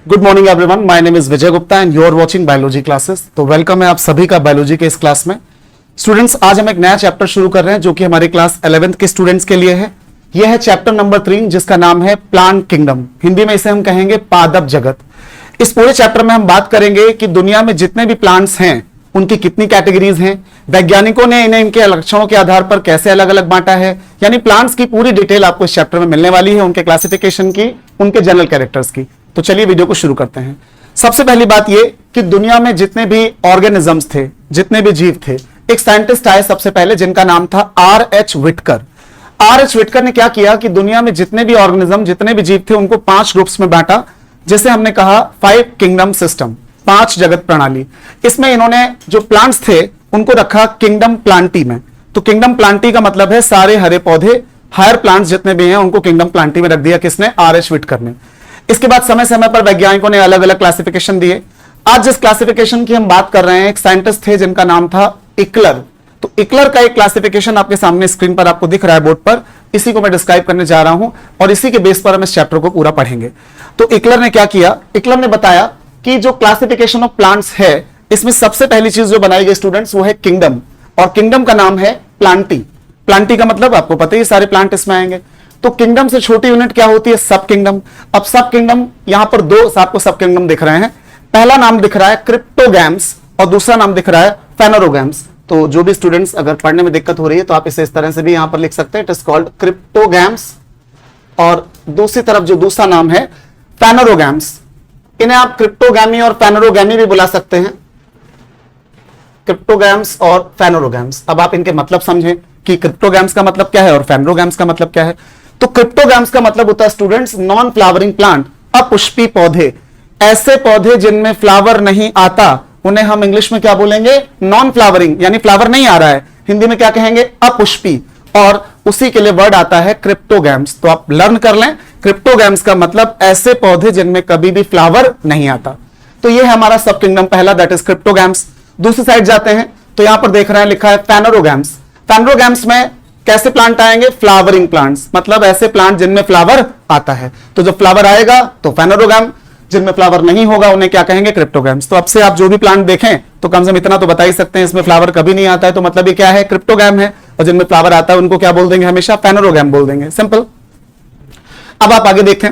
Good morning everyone, my name is Vijay Gupta and you are watching biology classes. तो welcome है आप सभी का बायोलॉजी के इस क्लास में। स्टूडेंट्स, आज हम एक नया चैप्टर शुरू कर रहे हैं जो कि हमारी क्लास 11th के स्टूडेंट्स के लिए है। यह है चैप्टर नंबर 3 जिसका नाम है प्लांट किंगडम। हिंदी में इसे हम कहेंगे पादप जगत। इस पूरे चैप्टर में हम बात करेंगे कि दुनिया में जितने भी प्लांट्स हैं उनकी कितनी कैटेगरीज हैं, वैज्ञानिकों ने इन्हें इनके लक्षणों के आधार पर कैसे अलग अलग बांटा है, यानी प्लांट्स की पूरी डिटेल आपको इस चैप्टर में मिलने वाली है, उनके क्लासिफिकेशन की, उनके जनरल कैरेक्टर्स की। तो चलिए वीडियो को शुरू करते हैं। सबसे पहली बात यह कि दुनिया में जितने भी ऑर्गेनिजम्स थे, जितने भी जीव थे, एक साइंटिस्ट आए सबसे पहले जिनका नाम था R.H. विटकर। R.H. विटकर ने क्या किया कि दुनिया में जितने भी ऑर्गेनिज्म, जितने भी जीव थे उनको 5 ग्रुप्स में बांटा, जैसे हमने कहा 5 किंगडम सिस्टम, 5 जगत प्रणाली। इसमें इन्होंने जो प्लांट्स थे उनको रखा किंगडम प्लांटी में। तो किंगडम प्लांटी का मतलब है सारे हरे पौधे, हायर प्लांट्स जितने भी हैं उनको किंगडम प्लांटी में रख दिया। किसने? R.H. विटकर ने। इसके बाद समय समय पर वैज्ञानिकों ने अलग अलग क्लासिफिकेशन दिए। आज जिस क्लासिफिकेशन की हम बात कर रहे हैं, एक साइंटिस्ट थे जिनका नाम था इकलर। तो इकलर का एक क्लासिफिकेशन आपके सामने स्क्रीन पर आपको दिख रहा है बोर्ड पर, इसी को मैं डिस्क्राइब करने जा रहा हूं और इसी के बेस पर हम इस चैप्टर को पूरा पढ़ेंगे। तो इकलर ने क्या किया? इकलर ने बताया कि जो क्लासिफिकेशन ऑफ प्लांट्स है इसमें सबसे पहली चीज जो बनाई गई स्टूडेंट्स वो है किंगडम, और किंगडम का नाम है प्लांटी। प्लांटी का मतलब आपको पता ही, सारे प्लांट इसमें आएंगे। तो किंगडम से छोटी यूनिट क्या होती है? सब किंगडम। अब सब किंगडम यहां पर दो आपको सब किंगडम दिख रहे हैं। पहला नाम दिख रहा है क्रिप्टोगैम्स और दूसरा नाम दिख रहा है फेनोरोगैम्स। तो जो भी स्टूडेंट्स अगर पढ़ने में दिक्कत हो रही है तो आप इसे इस तरह से भी यहां पर लिख सकते हैं, इट इज कॉल्ड क्रिप्टोगैम्स, और दूसरी तरफ जो दूसरा नाम है फेनोरोगैम्स। इन्हें आप क्रिप्टोगैमी और फेनोरोगैमी भी बुला सकते हैं, क्रिप्टोगैम्स और फेनोरोगैम्स। अब आप इनके मतलब समझें कि क्रिप्टोगैम्स का मतलब क्या है और फेनोरोगैम्स का मतलब क्या है। तो क्रिप्टोगैम्स का मतलब होता है स्टूडेंट्स नॉन फ्लावरिंग प्लांट, अपुष्पी पौधे। ऐसे पौधे जिनमें फ्लावर नहीं आता उन्हें हम इंग्लिश में क्या बोलेंगे? नॉन फ्लावरिंग, यानी फ्लावर नहीं आ रहा है, हिंदी में क्या कहेंगे? अपुष्पी। और उसी के लिए वर्ड आता है क्रिप्टोगैम्स। तो आप लर्न कर लें, क्रिप्टोगैम्स का मतलब ऐसे पौधे जिनमें कभी भी फ्लावर नहीं आता। तो ये है हमारा सब किंगडम पहला, दैट इज क्रिप्टोगैम्स। दूसरी साइड जाते हैं तो यहां पर देख रहे हैं लिखा है फेनोरोगैम्स। फेनोरोगैम्स में कैसे प्लांट आएंगे? फ्लावरिंग प्लांट्स, मतलब ऐसे प्लांट जिनमें फ्लावर आता है। तो जब फ्लावर आएगा तो फेनोरोगैम, जिनमें फ्लावर नहीं होगा उन्हें क्या कहेंगे? क्रिप्टोगैम्स। तो अब से आप जो भी प्लांट देखें तो कम से कम इतना तो बता ही सकते हैं इसमें फ्लावर कभी नहीं आता है, तो मतलब ये क्या है? क्रिप्टोगैम है। और जिनमें फ्लावर आता है उनको क्या बोल देंगे? हमेशा फेनोरोगैम बोल देंगे, सिंपल। अब आप आगे देखें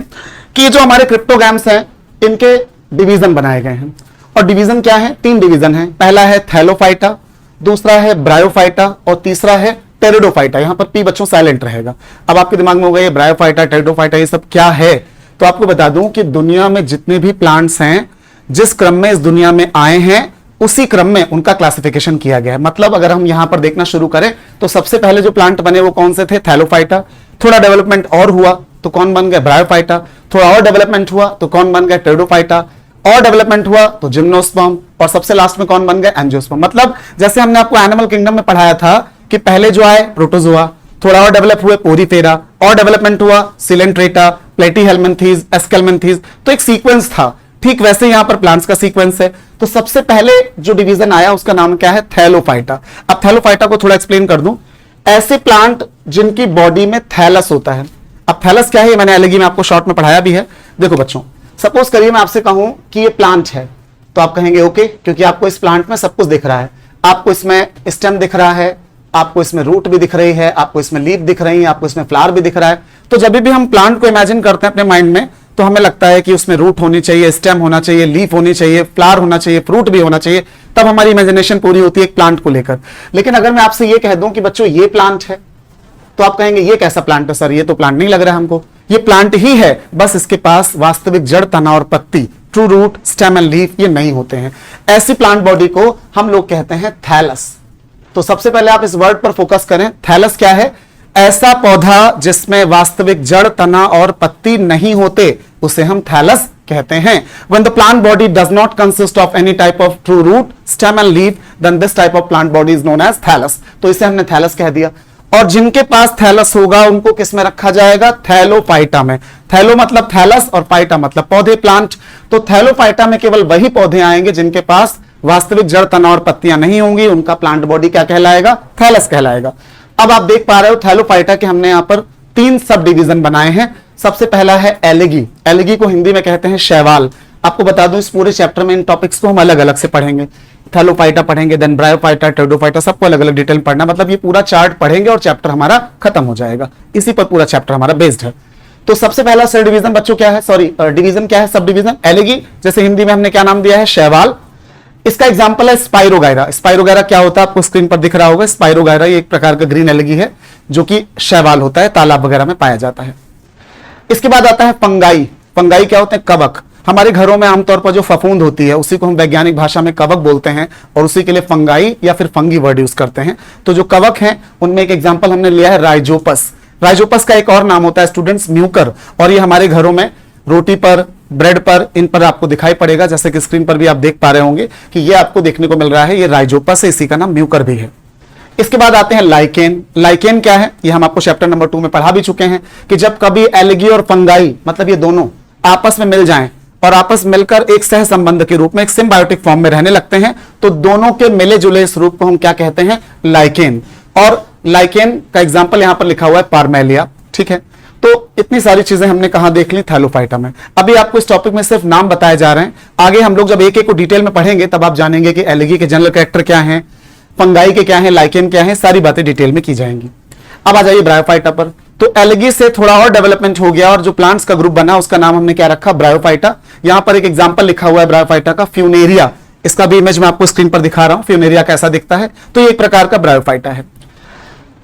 कि जो हमारे क्रिप्टोगैम्स हैं इनके डिवीजन बनाए गए हैं, और डिवीजन क्या है? 3 डिवीजन है। पहला है थैलोफाइटा, दूसरा है ब्रायोफाइटा और तीसरा है टेरिडोफाइटा। यहां पर पी बच्चों साइलेंट रहेगा। अब आपके दिमाग में होगा ये ब्रायोफाइटा, टेरिडोफाइटा ये सब क्या है? तो आपको बता दूं कि दुनिया में जितने भी प्लांट्स हैं, जिस क्रम में इस दुनिया में आए हैं उसी क्रम में उनका क्लासिफिकेशन किया गया है। मतलब अगर हम यहां पर देखना शुरू करें तो सबसे पहले जो प्लांट बने वो कौन से थे? थैलोफाइटा। थोड़ा डेवलपमेंट और हुआ तो कौन बन गए? ब्रायोफाइटा। थोड़ा और डेवलपमेंट हुआ तो कौन बन गए? टेरिडोफाइटा। और डेवलपमेंट हुआ तो जिम्नोस्पर्म, और सबसे लास्ट में कौन बन गए? एंजियोस्पर्म। मतलब जैसे हमने आपको एनिमल किंगडम में पढ़ाया था कि पहले जो आए प्रोटोजोआ, थोड़ा और डेवलप हुए पोरीफेरा, और डेवलपमेंट हुआ सिलेंट्रेटा, प्लेटीहेल्मिन्थीज, एस्केल्मिन्थीज। तो एक सीक्वेंस था, ठीक वैसे यहां पर प्लांट्स का सीक्वेंस है। तो सबसे पहले जो डिवीजन आया उसका नाम क्या है? थैलोफाइटा। अब थैलोफाइटा को थोड़ा एक्सप्लेन कर दूं। ऐसे प्लांट जिनकी बॉडी में थैलस होता है। अब थैलस क्या है? मैंने एलर्जी में आपको शॉर्ट में पढ़ाया भी है। देखो बच्चों, सपोज करिए मैं आपसे कहूं कि ये प्लांट है, तो आप कहेंगे ओके, क्योंकि आपको इस प्लांट में सब कुछ दिख रहा है। आपको इसमें स्टेम दिख रहा है, आपको इसमें रूट भी दिख रही है, आपको इसमें लीफ दिख रही है, आपको इसमें फ्लावर भी दिख रहा है। तो जब भी हम प्लांट को इमेजिन करते हैं अपने माइंड में तो हमें लगता है कि उसमें रूट होनी चाहिए, स्टेम होना चाहिए, लीफ होनी चाहिए, फ्लावर होना चाहिए, फ्रूट भी होना चाहिए, तब हमारी इमेजिनेशन पूरी होती है एक प्लांट को लेकर। लेकिन अगर मैं आपसे ये कह दूं कि बच्चों ये प्लांट है, तो आप कहेंगे ये कैसा प्लांट है सर? ये तो प्लांट नहीं लग रहा है हमको। ये प्लांट ही है, बस इसके पास वास्तविक जड़, तना और पत्ती, true root, stem and leaf ये नहीं होते हैं। ऐसी प्लांट बॉडी को हम लोग कहते हैं थैलस। तो सबसे पहले आप इस वर्ड पर फोकस करें। थैलस क्या है? ऐसा पौधा जिसमें वास्तविक जड़, तना और पत्ती नहीं होते उसे हम थैलस कहते हैं। When the plant body does not consist of any type of true root, stem and leaf, then this type of plant body is known as thallus. तो इसे हमने थैलस कह दिया। और जिनके पास थैलस होगा उनको किस में रखा जाएगा? थैलोफाइटा में। थैलो मतलब थैलस और फाइटा मतलब पौधे, प्लांट। तो थैलोफाइटा में केवल वही पौधे आएंगे जिनके पास वास्तविक जड़, तना और पत्तियां नहीं होंगी। उनका प्लांट बॉडी क्या कहलाएगा? थैलस कहलाएगा। अब आप देख पा रहे हो थैलोफाइटा के हमने यहां पर 3 सब डिवीजन बनाए हैं। सबसे पहला है एलिगी। एलिगी को हिंदी में कहते हैं शैवाल। आपको बता दूं इस पूरे चैप्टर में इन टॉपिक्स को हम अलग अलग से पढ़ेंगे। थैलोफाइटा पढ़ेंगे, देन ब्रायोफाइटा, टेरिडोफाइटा, सबको अलग अलग डिटेल पढ़ना, मतलब ये पूरा चार्ट पढ़ेंगे और चैप्टर हमारा खत्म हो जाएगा। इसी पर पूरा चैप्टर हमारा बेस्ड है। तो सबसे पहला सब डिवीजन बच्चों क्या है, सॉरी डिवीजन क्या है, सब डिवीजन एलगी, जैसे हिंदी में हमने क्या नाम दिया है, शैवाल। इसका एग्जांपल है स्पाइरोगायरा। स्पाइरोगायरा क्या होता है आपको स्क्रीन पर दिख रहा होगा। स्पाइरोगायरा ये एक प्रकार का ग्रीन एलगी है जो कि शैवाल होता है, तालाब वगैरह में पाया जाता है। इसके बाद आता है फंगाई। फंगाई क्या होते हैं, कवक। हमारे घरों में आमतौर पर जो फफूंद होती है उसी को हम वैज्ञानिक भाषा में कवक बोलते हैं और उसी के लिए फंगाई या फिर फंगी वर्ड यूज करते हैं। तो जो कवक हैं उनमें एक एग्जांपल हमने लिया है राइजोपस। राइजोपस का एक और नाम होता है स्टूडेंट्स म्यूकर, और ये हमारे घरों में रोटी पर, ब्रेड पर, इन पर आपको दिखाई पड़ेगा, जैसे कि स्क्रीन पर भी आप देख पा रहे होंगे कि ये आपको देखने को मिल रहा है, ये राइजोपस है, इसी का नाम म्यूकर भी है। इसके बाद आते हैं लाइकेन। लाइकेन क्या है, ये हम आपको चैप्टर नंबर 2 में पढ़ा भी चुके हैं कि जब कभी एलगी और फंगाई मतलब ये दोनों आपस में मिल जाएं और आपस मिलकर एक सह संबंध के रूप में एक सिम्बायोटिक फॉर्म में रहने लगते हैं तो दोनों के मिले जुले इस रूप को हम क्या कहते हैं, लाइकेन। और लाइकेन का एग्जांपल यहां पर लिखा हुआ है पार्मेलिया। ठीक है, तो इतनी सारी चीजें हमने कहां देख ली, थैलोफाइटा में। अभी आपको इस टॉपिक में सिर्फ नाम बताए जा रहे हैं, आगे हम लोग जब एक एक को डिटेल में पढ़ेंगे तब आप जानेंगे कि एलगी के जनरल कैरेक्टर क्या है, फंगाई के क्या है, लाइकेन क्या है, सारी बातें डिटेल में की जाएंगी। अब आ जाइए ब्रायोफाइटा पर। तो एलगी से थोड़ा और डेवलपमेंट हो गया और जो प्लांट्स का ग्रुप बना उसका नाम हमने क्या रखा, ब्रायोफाइटा। यहां पर एक एग्जांपल लिखा हुआ है ब्रायोफाइटा का, फ्यूनेरिया। इसका भी इमेज मैं आपको स्क्रीन पर दिखा रहा हूं, फ्यूनेरिया कैसा दिखता है। तो ये एक प्रकार का ब्रायोफाइटा है।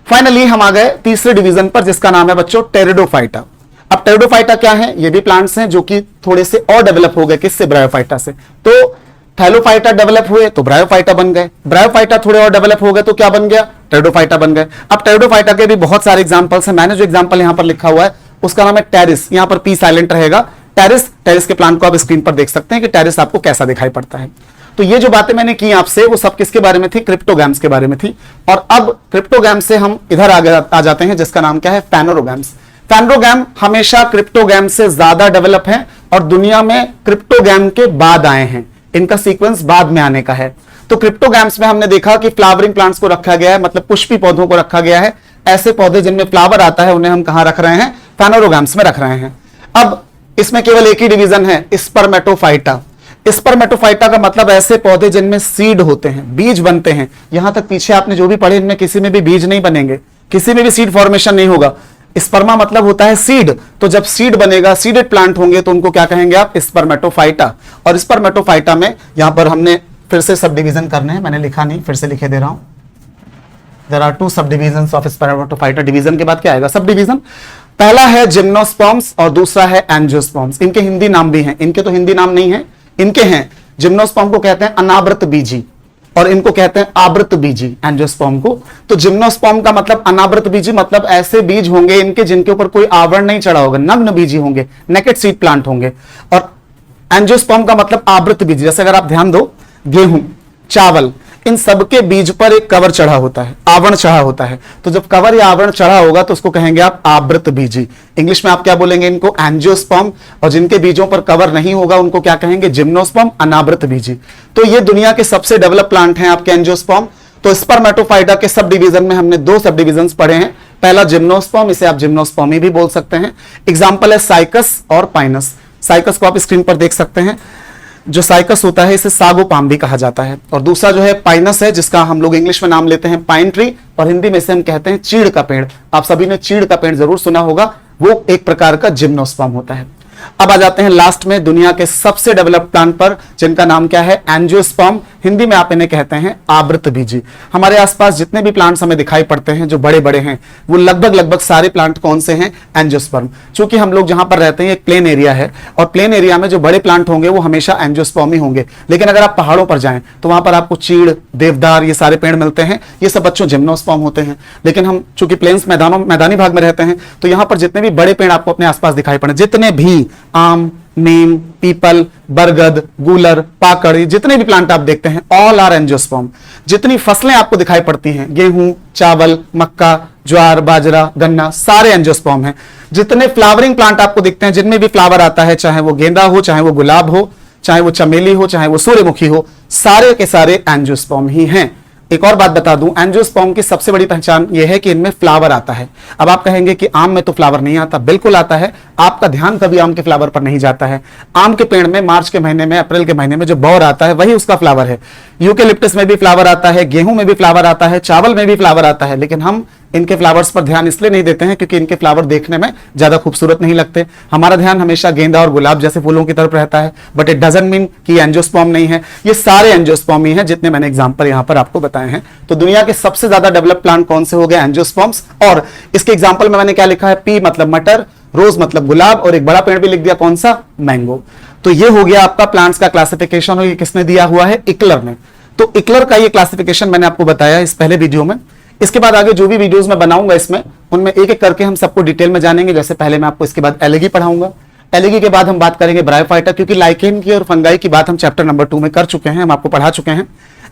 फाइनली हम आ गए तीसरे डिवीजन पर जिसका नाम है बच्चों टेरिडोफाइटा। अब टेरिडोफाइटा क्या है, ये भी प्लांट्स हैं जो कि थोड़े से और डेवलप हो गए, किससे, ब्रायोफाइटा से। तो थैलोफाइटा डेवलप हुए तो ब्रायोफाइटा बन गए, ब्रायोफाइटा थोड़े और डेवलप हो गए तो क्या बन गया, टेरिडोफाइटा बन गए। अब टेरिडोफाइटा के भी बहुत सारे एग्जांपल्स हैं, मैंने जो एग्जांपल यहां पर लिखा हुआ है उसका नाम है टेरिस, यहां पर पी साइलेंट रहेगा, टेरिस। टेरिस के प्लांट को आप स्क्रीन पर देख सकते हैं कि टेरिस आपको कैसा दिखाई पड़ता है। तो ये जो बातें मैंने की आपसे वो सब किसके बारे में थी, क्रिप्टोगैम्स के बारे में थी। और अब क्रिप्टोगैम्स से हम इधर आ जाते हैं जिसका नाम क्या है, फैनोरोगैम्स। फैनोरोगैम हमेशा क्रिप्टोगैम से ज्यादा डेवलप है और दुनिया में क्रिप्टोगैम के बाद आए हैं, इनका सीक्वेंस बाद में आने का है। तो क्रिप्टोगैम्स में हमने देखा कि फ्लावरिंग प्लांट्स को रखा गया है, मतलब पुष्पी पौधों को रखा गया है। ऐसे पौधे जिनमें फ्लावर आता है उन्हें हम कहां रख रहे हैं, फैनोरोगैम्स में रख रहे हैं। अब इसमें केवल एक ही डिवीजन है, स्पर्मेटोफाइटा। स्पर्मेटोफाइटा का मतलब ऐसे पौधे जिनमें सीड होते हैं, बीज बनते हैं। यहां तक पीछे आपने जो भी पढ़े इनमें किसी में भी बीज नहीं बनेंगे, किसी में भी सीड फॉर्मेशन नहीं होगा। स्पर्मा मतलब होता है सीड, तो जब सीड बनेगा, सीडेड प्लांट होंगे तो उनको क्या कहेंगे आप, स्पर्मेटोफाइटा। और स्पर्मेटोफाइटा में यहां पर हमने फिर से सब डिवीजन करने हैं, मैंने लिखा नहीं, फिर से लिखे दे रहा हूं। देयर आर 2 सब डिवीजन्स ऑफ स्पर्मेटोफाइटा। डिवीजन के बाद क्या आएगा, सब डिवीजन। पहला है जिम्नोस्पर्म्स और दूसरा है एंजियोस्पर्म्स। इनके हिंदी नाम भी हैं, इनके तो हिंदी नाम नहीं है, इनके हैं। जिम्नोस्पर्म को कहते हैं अनावृत बीजी और इनको कहते हैं आवृत बीजी, एंजियोस्पर्म को। तो जिम्नोस्पर्म का मतलब अनावृत बीजी, मतलब ऐसे बीज होंगे इनके जिनके ऊपर कोई आवरण नहीं चढ़ा होगा, नग्न बीजी होंगे, नेकेड सीड प्लांट होंगे। और एंजियोस्पर्म का मतलब आवृत बीजी, जैसे अगर आप ध्यान दो, गेहूं, चावल, इन सबके बीज पर एक कवर चढ़ा होता है, आवरण चढ़ा होता है। तो जब कवर या आवरण चढ़ा होगा तो उसको कहेंगे आप आवृत बीजी। इंग्लिश में आप क्या बोलेंगे, इनको एंजियोस्पर्म। और जिनके बीजों पर कवर नहीं होगा उनको क्या कहेंगे, जिम्नोस्पर्म, अनावृत बीजी। तो ये दुनिया के सबसे डेवलप प्लांट हैं आपके एंजियोस्पर्म। तो स्पर्मेटोफाइटा के सब डिवीजन में हमने 2 सब डिवीजन पढ़े हैं। पहला जिम्नोस्पर्म, इसे आप जिम्नोस्पर्मी भी बोल सकते हैं। एग्जाम्पल है साइकस और पाइनस। साइकस को आप स्क्रीन पर देख सकते हैं, जो साइकस होता है इसे सागोपाम भी कहा जाता है। और दूसरा जो है पाइनस है, जिसका हम लोग इंग्लिश में नाम लेते हैं पाइन ट्री और हिंदी में इसे हम कहते हैं चीड़ का पेड़। आप सभी ने चीड़ का पेड़ जरूर सुना होगा, वो एक प्रकार का जिम्नोस्पर्म होता है। अब आ जाते हैं लास्ट में दुनिया के सबसे डेवलप्ड प्लांट पर, जिनका नाम क्या है, एंजियोस्पर्म। हिंदी में आप इन्हें कहते हैं आवृत बीजी। हमारे आसपास जितने भी प्लांट्स हमें दिखाई पड़ते हैं जो बड़े बड़े हैं, वो लगभग सारे प्लांट कौन से हैं, एंजियोस्पर्म। चूंकि हम लोग जहां पर रहते हैं एक प्लेन एरिया है और प्लेन एरिया में जो बड़े प्लांट होंगे वो हमेशा एंजियोस्पर्म ही होंगे। लेकिन अगर आप पहाड़ों पर जाएं तो वहां पर आपको चीड़, देवदार, ये सारे पेड़ मिलते हैं, ये सब बच्चों जिम्नोस्पर्म होते हैं। लेकिन हम चूंकि प्लेन्स मैदानी भाग में रहते हैं तो यहां पर जितने भी बड़े पेड़ आपको अपने आसपास दिखाई पड़े, जितने भी आम, नीम, पीपल, बरगद, गूलर, पाकड़, जितने भी प्लांट आप देखते हैं ऑल आर एंजियोस्पर्म। जितनी फसलें आपको दिखाई पड़ती हैं, गेहूं, चावल, मक्का, ज्वार, बाजरा, गन्ना, सारे एंजियोस्पर्म हैं। जितने फ्लावरिंग प्लांट आपको दिखते हैं, जिनमें भी फ्लावर आता है, चाहे वो गेंदा हो, चाहे वो गुलाब हो, चाहे वो चमेली हो, चाहे वो सूर्यमुखी हो, सारे के सारे एंजियोस्पर्म ही हैं। एक और बात बता दूं, एंजियोस्पर्म की सबसे बड़ी पहचान यह है कि इनमें फ्लावर आता है। अब आप कहेंगे कि आम में तो फ्लावर नहीं आता, बिल्कुल आता है। आपका ध्यान कभी आम के फ्लावर पर नहीं जाता है। आम के पेड़ में मार्च के महीने में, अप्रैल के महीने में जो बौर आता है वही उसका फ्लावर है। यूकेलिप्टस में भी फ्लावर आता है, गेहूं में भी फ्लावर आता है, चावल में भी फ्लावर आता है, लेकिन हम इनके फ्लावर्स पर ध्यान इसलिए नहीं देते हैं क्योंकि इनके फ्लावर देखने में ज्यादा खूबसूरत नहीं लगते। हमारा ध्यान हमेशा गेंदा और गुलाब जैसे फूलों की तरफ रहता है, बट इट डजंट मीन कि एंजियोस्पर्म नहीं है। ये सारे एंजियोस्पर्म ही हैं जितने मैंने एग्जांपल यहां पर आपको बताए हैं। तो दुनिया के सबसे ज्यादा डेवलप प्लांट कौन से हो गए? एंजियोस्पर्म्स। और इसके एग्जाम्पल में मैंने क्या लिखा है? पी मतलब मटर, रोज मतलब गुलाब, और एक बड़ा पेड़ भी लिख दिया, कौन सा? मैंगो। तो ये हो गया आपका प्लांट्स का क्लासिफिकेशन, और ये किसने दिया हुआ है? इकलर ने। तो इकलर का ये क्लासिफिकेशन मैंने आपको बताया इस पहले वीडियो में। इसके बाद आगे जो भी वीडियोस मैं बनाऊंगा इसमें, उनमें एक एक करके हम सबको डिटेल में जानेंगे। जैसे पहले मैं आपको इसके बाद एलगी पढ़ाऊंगा, एलगी के बाद हम बात करेंगे ब्रायोफाइटा, क्योंकि लाइकेन की और फंगाई की बात हम चैप्टर नंबर 2 में कर चुके हैं, हम आपको पढ़ा चुके हैं।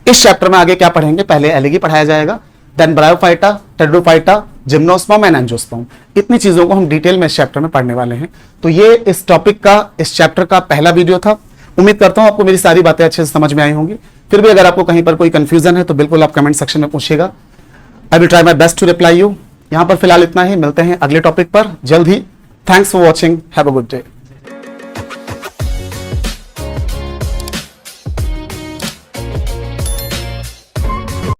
इस चैप्टर में आगे क्या पढ़ेंगे? पहले एलगी पढ़ाया जाएगा, then bryophyta, pteridophyta, gymnosperm and angiosperm. इतनी चीजों को हम डिटेल में इस चैप्टर में पढ़ने वाले हैं। तो ये इस टॉपिक का, इस चैप्टर का पहला वीडियो था। उम्मीद करता हूं आपको मेरी सारी बातें अच्छे से समझ में आई होंगी। फिर भी अगर आपको कहीं पर कोई कंफ्यूजन है तो बिल्कुल आप कमेंट सेक्शन में पूछिएगा। I will try my best to reply you. यहां पर फिलहाल इतना ही, मिलते हैं अगले टॉपिक पर जल्द ही। Thanks for watching, have a good day.